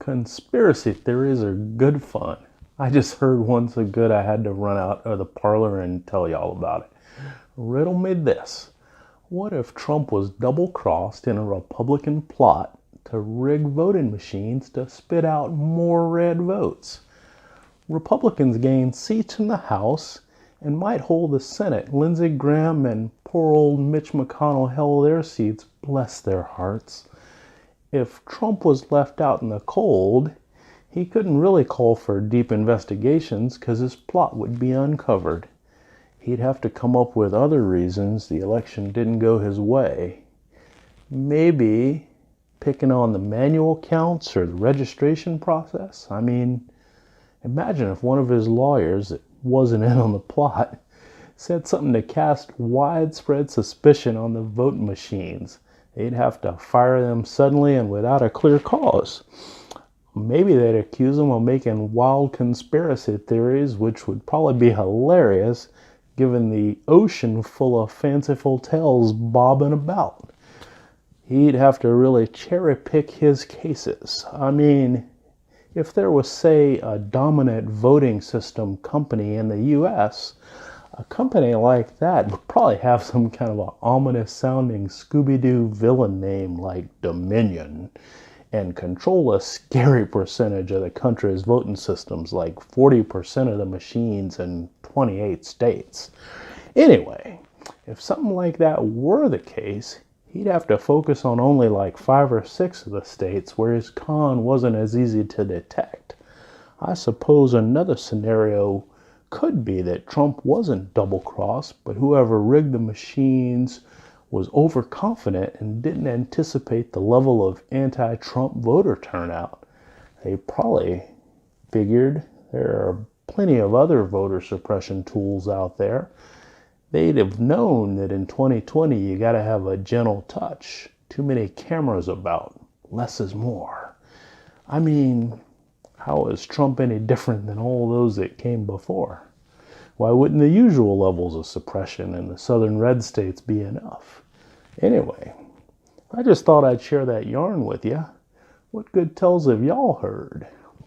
Conspiracy theories are good fun. I just heard one so good I had to run out of the parlor and tell y'all about it. Riddle me this. What if Trump was double-crossed in a Republican plot to rig voting machines to spit out more red votes? Republicans gain seats in the House and might hold the Senate. Lindsey Graham and poor old Mitch McConnell held their seats, bless their hearts. If Trump was left out in the cold, he couldn't really call for deep investigations because his plot would be uncovered. He'd have to come up with other reasons the election didn't go his way. Maybe picking on the manual counts or the registration process. I mean, imagine if one of his lawyers that wasn't in on the plot said something to cast widespread suspicion on the voting machines. They'd have to fire them suddenly and without a clear cause. Maybe they'd accuse him of making wild conspiracy theories, which would probably be hilarious given the ocean full of fanciful tales bobbing about. He'd have to really cherry pick his cases. I mean, if there was, say, a dominant voting system company in the U.S., a company like that would probably have some kind of an ominous-sounding Scooby-Doo villain name like Dominion and control a scary percentage of the country's voting systems, like 40% of the machines in 28 states. Anyway, if something like that were the case, he'd have to focus on only like 5 or 6 of the states where his con wasn't as easy to detect. I suppose another scenario could be that Trump wasn't double-crossed, but whoever rigged the machines was overconfident and didn't anticipate the level of anti-Trump voter turnout. They probably figured there are plenty of other voter suppression tools out there. They'd have known that in 2020 you gotta have a gentle touch. Too many cameras about. Less is more. I mean, how is Trump any different than all those that came before? Why wouldn't the usual levels of suppression in the southern red states be enough? Anyway, I just thought I'd share that yarn with you. What good tells have y'all heard?